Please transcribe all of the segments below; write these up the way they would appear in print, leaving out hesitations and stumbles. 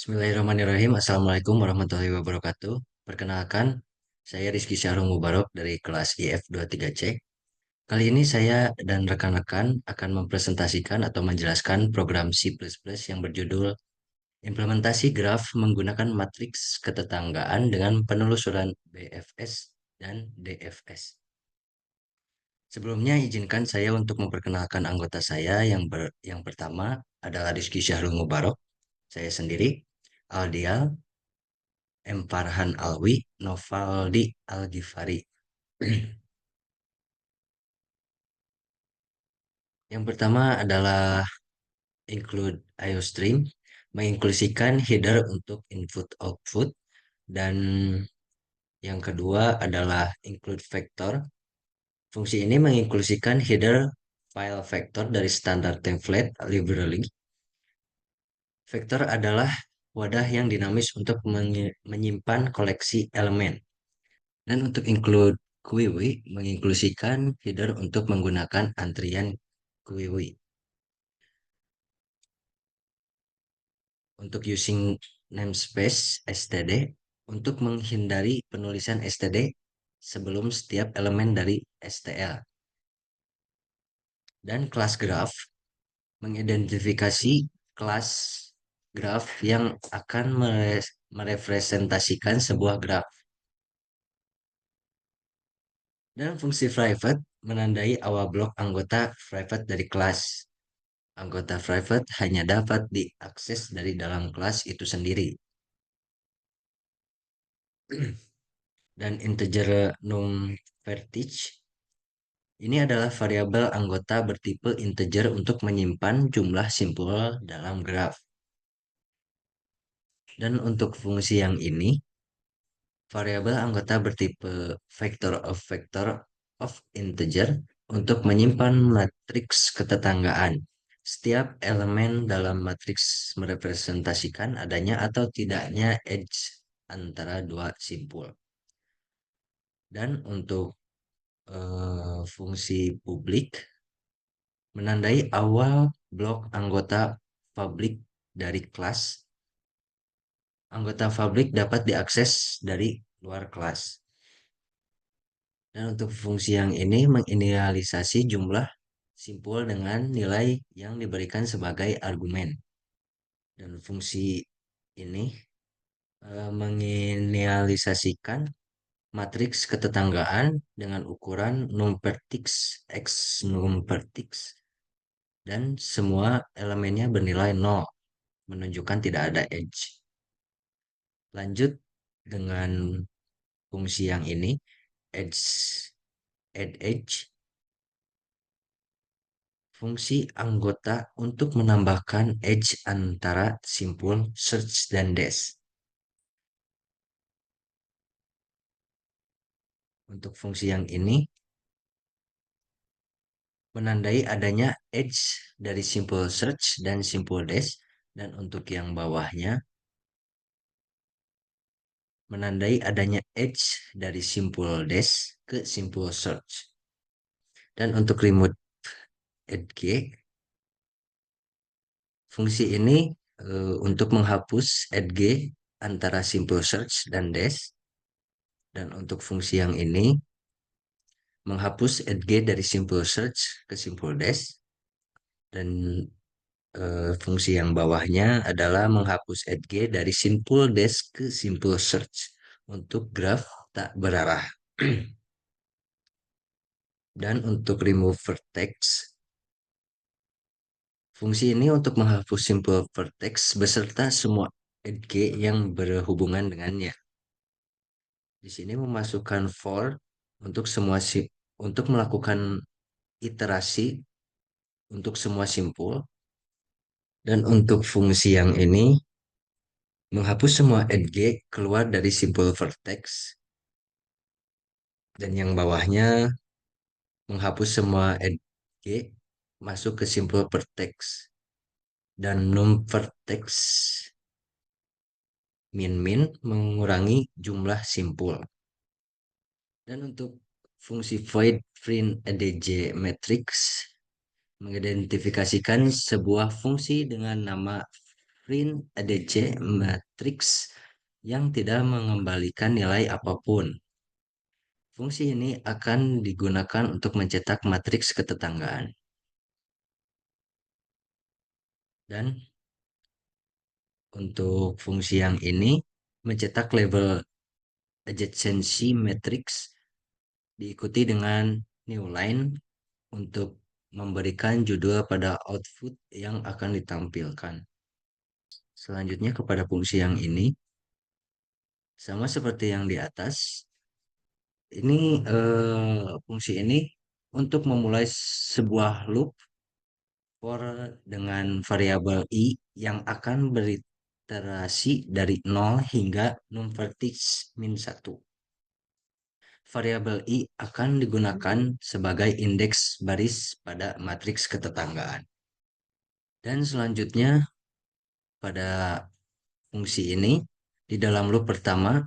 Bismillahirrahmanirrahim. Assalamualaikum warahmatullahi wabarakatuh. Perkenalkan, saya Rizky Syahrul Mubarok dari kelas IF23C. Kali ini saya dan rekan-rekan akan mempresentasikan atau menjelaskan program C++ yang berjudul Implementasi Graf menggunakan matriks ketetanggaan dengan penelusuran BFS dan DFS. Sebelumnya izinkan saya untuk memperkenalkan anggota saya yang pertama adalah Rizky Syahrul Mubarok, saya sendiri, Aldial, M. Farhan Alwi, Novaldi Al-Ghifari. Yang pertama adalah include IOStream, menginklusikan header untuk input-output, dan yang kedua adalah include vector. Fungsi ini menginklusikan header file vector dari standar template library. Vektor adalah wadah yang dinamis untuk menyimpan koleksi elemen. Dan untuk include Quiwi, menginklusikan header untuk menggunakan antrian Quiwi. Untuk using namespace std, untuk menghindari penulisan std sebelum setiap elemen dari stl. Dan kelas graph, mengidentifikasi kelas graph yang akan merepresentasikan sebuah graph. Dan fungsi private menandai awal blok anggota private dari kelas. Anggota private hanya dapat diakses dari dalam kelas itu sendiri. Dan integer numVertex ini adalah variabel anggota bertipe integer untuk menyimpan jumlah simpul dalam graf. Dan untuk fungsi yang ini, variabel anggota bertipe vector of integer untuk menyimpan matriks ketetanggaan. Setiap elemen dalam matriks merepresentasikan adanya atau tidaknya edge antara dua simpul. Dan untuk fungsi publik menandai awal blok anggota publik dari kelas. Anggota publik dapat diakses dari luar kelas. Dan untuk fungsi yang ini menginisialisasi jumlah simpul dengan nilai yang diberikan sebagai argumen. Dan fungsi ini menginisialisasikan matriks ketetanggaan dengan ukuran numvertex x numvertex dan semua elemennya bernilai 0, menunjukkan tidak ada edge. Lanjut dengan fungsi yang ini, edge add edge, fungsi anggota untuk menambahkan edge antara simpul search dan dash. Untuk fungsi yang ini menandai adanya edge dari simpul search dan simpul dash, dan untuk yang bawahnya menandai adanya edge dari simpul dash ke simpul search. Dan untuk remove edge, fungsi ini untuk menghapus edge antara simpul search dan dash. Dan untuk fungsi yang ini menghapus edge dari simpul search ke simpul dash. Dan fungsi yang bawahnya adalah menghapus edge dari simpul dash ke simpul search untuk graf tak berarah. Dan untuk remove vertex, fungsi ini untuk menghapus simpul vertex beserta semua edge yang berhubungan dengannya. Di sini memasukkan for untuk untuk melakukan iterasi untuk semua simpul. Dan untuk fungsi yang ini menghapus semua edge keluar dari simpul vertex. Dan yang bawahnya menghapus semua edge masuk ke simpul vertex. Dan num vertex min mengurangi jumlah simpul. Dan untuk fungsi void print edge matrix mengidentifikasikan sebuah fungsi dengan nama print ADC matrix yang tidak mengembalikan nilai apapun. Fungsi ini akan digunakan untuk mencetak matriks ketetanggaan. Dan untuk fungsi yang ini, mencetak label adjacency matrix diikuti dengan new line untuk memberikan judul pada output yang akan ditampilkan. Selanjutnya kepada fungsi yang ini, sama seperti yang di atas, ini fungsi ini untuk memulai sebuah loop for dengan variabel i yang akan beriterasi dari 0 hingga num vertex min 1. Variabel i akan digunakan sebagai indeks baris pada matriks ketetanggaan. Dan selanjutnya pada fungsi ini, di dalam loop pertama,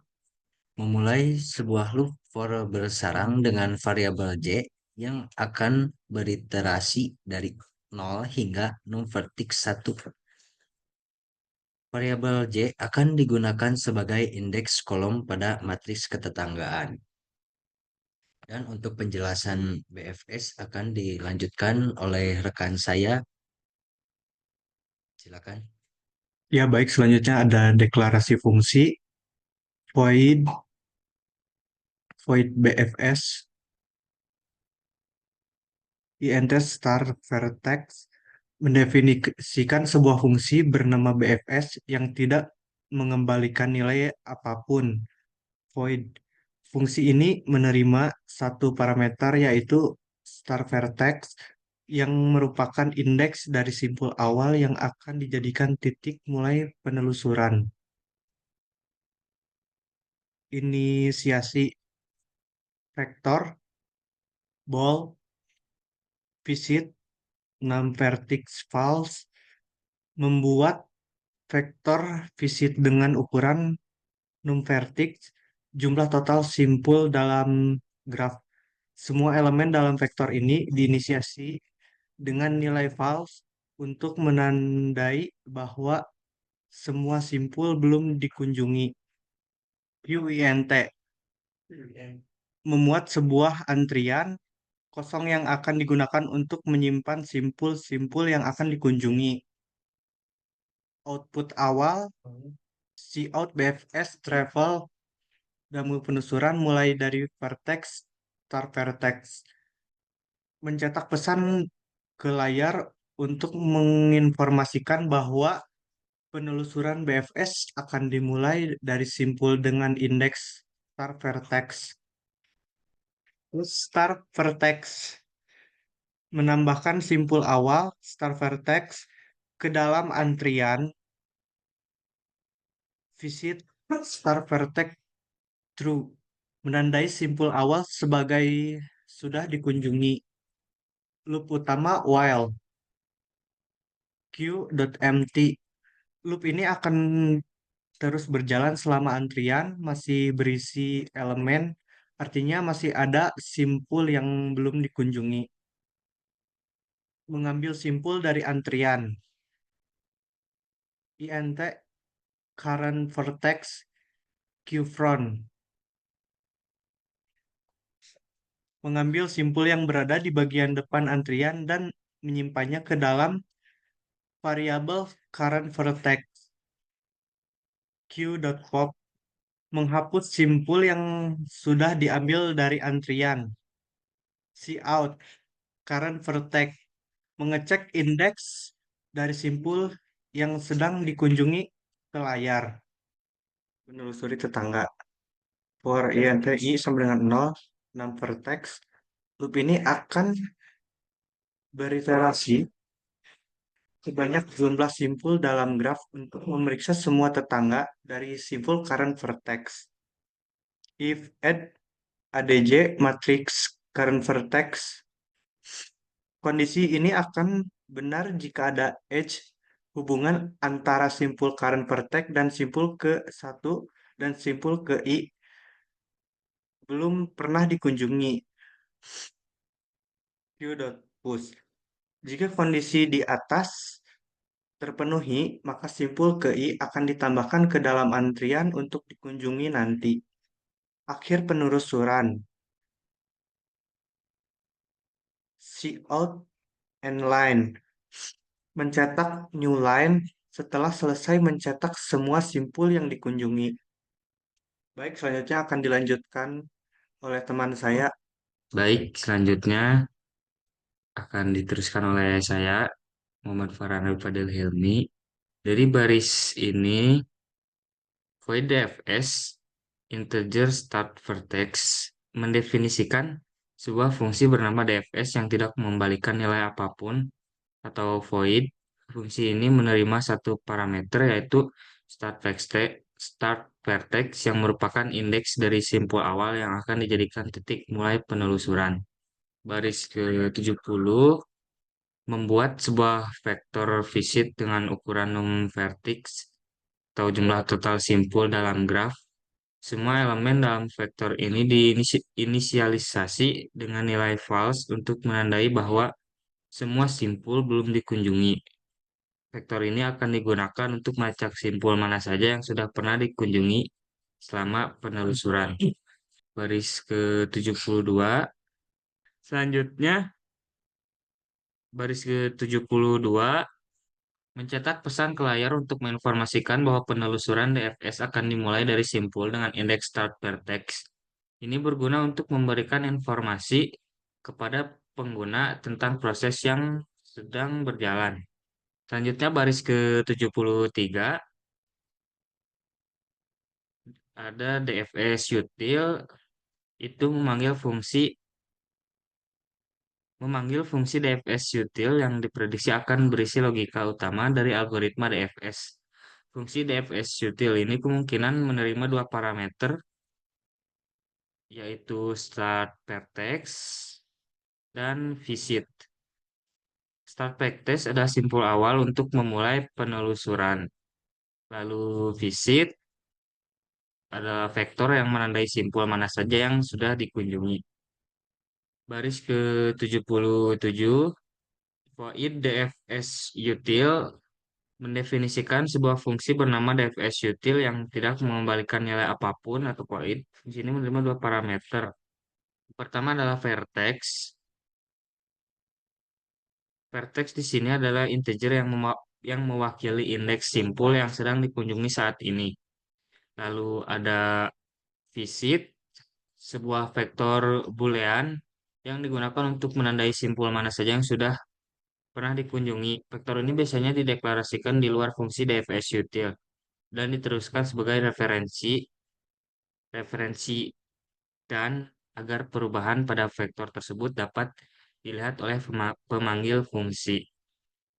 memulai sebuah loop for bersarang dengan variabel j yang akan beriterasi dari 0 hingga num vertex 1. Variabel j akan digunakan sebagai indeks kolom pada matriks ketetanggaan. Dan untuk penjelasan BFS akan dilanjutkan oleh rekan saya. Silakan. Ya, baik. Selanjutnya ada deklarasi fungsi void BFS int star vertex mendefinisikan sebuah fungsi bernama BFS yang tidak mengembalikan nilai apapun. Void. Fungsi ini menerima satu parameter yaitu star vertex yang merupakan indeks dari simpul awal yang akan dijadikan titik mulai penelusuran. Inisiasi vektor ball visit numVertex false membuat vektor visit dengan ukuran numVertex jumlah total simpul dalam graf. Semua elemen dalam vektor ini diinisiasi dengan nilai false untuk menandai bahwa semua simpul belum dikunjungi. UINT memuat sebuah antrian kosong yang akan digunakan untuk menyimpan simpul-simpul yang akan dikunjungi. Output awal, cout BFS travel damu penelusuran mulai dari vertex start vertex. Mencetak pesan ke layar untuk menginformasikan bahwa penelusuran BFS akan dimulai dari simpul dengan indeks start vertex. Start vertex menambahkan simpul awal start vertex ke dalam antrian visit start vertex true, menandai simpul awal sebagai sudah dikunjungi. Loop utama while queue.empty. Loop ini akan terus berjalan selama antrian masih berisi elemen, artinya masih ada simpul yang belum dikunjungi. Mengambil simpul dari antrian. int current vertex queue front. Mengambil simpul yang berada di bagian depan antrian dan menyimpannya ke dalam variabel current vertex queue.pop. Menghapus simpul yang sudah diambil dari antrian. Cout current vertex mengecek indeks dari simpul yang sedang dikunjungi ke layar. Menelusuri tetangga. For int i sama dengan 0, 6 vertex. Loop ini akan beriterasi sebanyak jumlah simpul dalam graf untuk memeriksa semua tetangga dari simpul current vertex. If add adj matrix current vertex, kondisi ini akan benar jika ada edge hubungan antara simpul current vertex dan simpul ke 1 dan simpul ke i belum pernah dikunjungi. Q.push. Jika kondisi di atas terpenuhi, maka simpul ke I akan ditambahkan ke dalam antrian untuk dikunjungi nanti. Akhir penelusuran. See out and line. Mencetak new line setelah selesai mencetak semua simpul yang dikunjungi. Baik, selanjutnya akan dilanjutkan oleh teman saya. Baik, selanjutnya akan diteruskan oleh saya, Muhammad Farhanul Fadil Hilmi. Dari baris ini, void DFS, integer start vertex, mendefinisikan sebuah fungsi bernama DFS yang tidak mengembalikan nilai apapun atau void. Fungsi ini menerima satu parameter yaitu start vertex yang merupakan indeks dari simpul awal yang akan dijadikan titik mulai penelusuran. Baris ke-70 membuat sebuah vektor visit dengan ukuran num vertex atau jumlah total simpul dalam graf. Semua elemen dalam vektor ini diinisialisasi dengan nilai false untuk menandai bahwa semua simpul belum dikunjungi. Vektor ini akan digunakan untuk melacak simpul mana saja yang sudah pernah dikunjungi selama penelusuran. Baris ke-72. Selanjutnya, baris ke-72 mencetak pesan ke layar untuk menginformasikan bahwa penelusuran DFS akan dimulai dari simpul dengan indeks start vertex. Ini berguna untuk memberikan informasi kepada pengguna tentang proses yang sedang berjalan. Selanjutnya baris ke-73 ada DFS util itu memanggil fungsi DFS util yang diprediksi akan berisi logika utama dari algoritma DFS. Fungsi DFS util ini kemungkinan menerima dua parameter, yaitu start vertex dan visit. Start vertex adalah simpul awal untuk memulai penelusuran. Lalu visit adalah vektor yang menandai simpul mana saja yang sudah dikunjungi. Baris ke-77, void DFS util mendefinisikan sebuah fungsi bernama DFS util yang tidak mengembalikan nilai apapun atau void. Di sini menerima dua parameter. Pertama adalah vertex. Vertex di sini adalah integer yang mewakili indeks simpul yang sedang dikunjungi saat ini. Lalu ada visit, sebuah vektor boolean yang digunakan untuk menandai simpul mana saja yang sudah pernah dikunjungi. Vektor ini biasanya dideklarasikan di luar fungsi DFS util dan diteruskan sebagai referensi dan agar perubahan pada vektor tersebut dapat dilihat oleh pemanggil fungsi.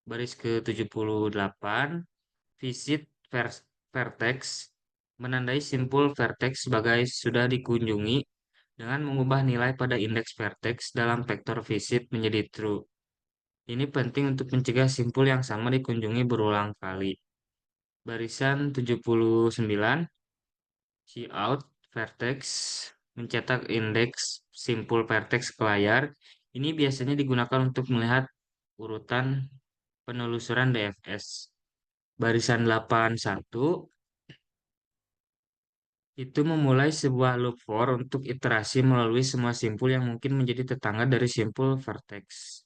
Baris ke-78, visit vertex menandai simpul vertex sebagai sudah dikunjungi dengan mengubah nilai pada indeks vertex dalam vektor visit menjadi true. Ini penting untuk mencegah simpul yang sama dikunjungi berulang kali. Barisan 79, cout vertex mencetak indeks simpul vertex ke layar. Ini biasanya digunakan untuk melihat urutan penelusuran DFS. Barisan 81 itu memulai sebuah loop for untuk iterasi melalui semua simpul yang mungkin menjadi tetangga dari simpul vertex.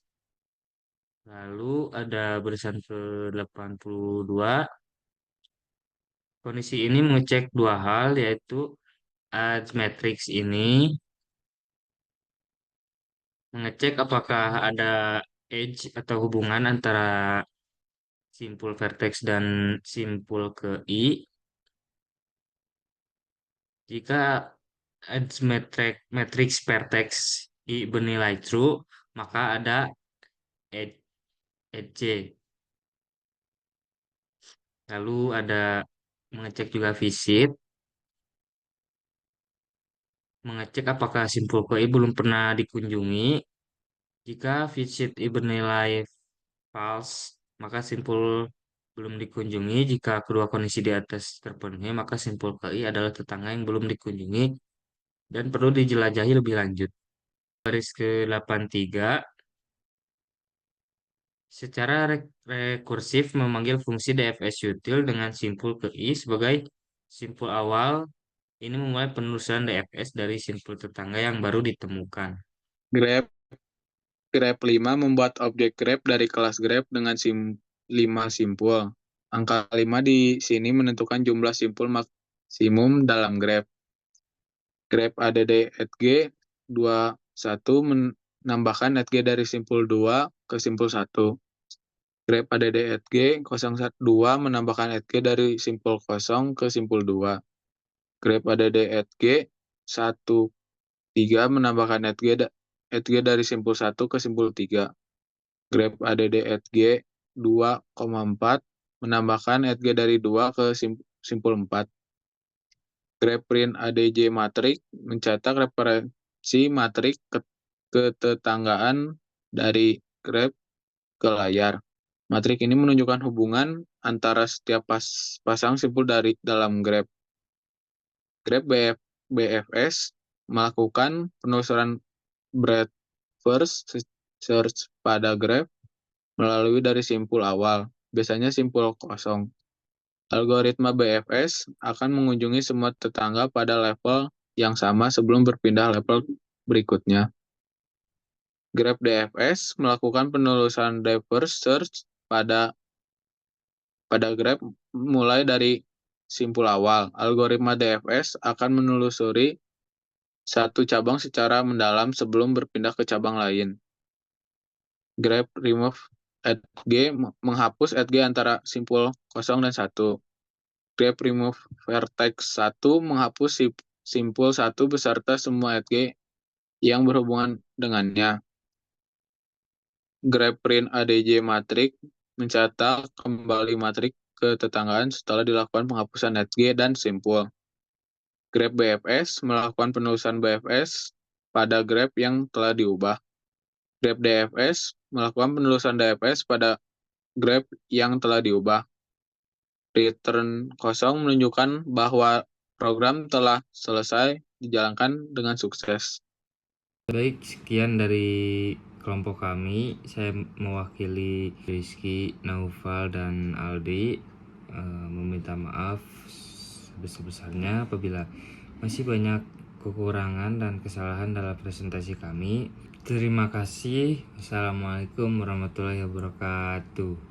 Lalu ada barisan ke-82. Kondisi ini mengecek dua hal, yaitu edge matrix ini mengecek apakah ada edge atau hubungan antara simpul vertex dan simpul ke I. Jika edge matrix vertex I bernilai true, maka ada edge, edge. Lalu ada mengecek juga visit, mengecek apakah simpul ke I belum pernah dikunjungi. Jika visit I bernilai false, maka simpul belum dikunjungi. Jika kedua kondisi di atas terpenuhi, maka simpul KI adalah tetangga yang belum dikunjungi dan perlu dijelajahi lebih lanjut. Baris ke-83, Secara rekursif memanggil fungsi DFS util dengan simpul ke I sebagai simpul awal. Ini memulai penelusuran DFS dari simpul tetangga yang baru ditemukan. Grep grep 5 membuat objek grep dari kelas grep dengan 5 simpul. Angka 5 di sini menentukan jumlah simpul maksimum dalam grep. Grep ADD at G 21 menambahkan at G dari simpul 2 ke simpul 1. Grep ADD at G 02 menambahkan at G dari simpul 0 ke simpul 2. Grep ADD at G 13 menambahkan at G dari simpul 1 ke simpul 3. Grep ADD at G 2,4 menambahkan at G dari 2 ke simpul 4. Grep print ADJ matrik mencetak referensi matrik ketetanggaan dari grep ke layar. Matrik ini menunjukkan hubungan antara setiap pasang simpul dari dalam grep. Grep BFS melakukan penelusuran breadth first search pada grep melalui dari simpul awal, biasanya simpul kosong. Algoritma BFS akan mengunjungi semua tetangga pada level yang sama sebelum berpindah level berikutnya. Grep DFS melakukan penelusuran diverse search pada grep mulai dari simpul awal. Algoritma DFS akan menelusuri satu cabang secara mendalam sebelum berpindah ke cabang lain. Grep remove at G menghapus at G antara simpul 0 dan 1. Grep remove vertex 1 menghapus simpul 1 beserta semua at G yang berhubungan dengannya. Grep print ADJ matrik mencetak kembali matrik ketetanggaan setelah dilakukan penghapusan at G dan simpul. Grep BFS melakukan penelusuran BFS pada grep yang telah diubah. Grep DFS melakukan penelusuran DFS pada grep yang telah diubah. Return kosong menunjukkan bahwa program telah selesai dijalankan dengan sukses. Baik, sekian dari kelompok kami. Saya mewakili Rizky, Naufal, dan Aldi meminta maaf sebesar-besarnya apabila masih banyak kekurangan dan kesalahan dalam presentasi kami. Terima kasih. Wassalamualaikum warahmatullahi wabarakatuh.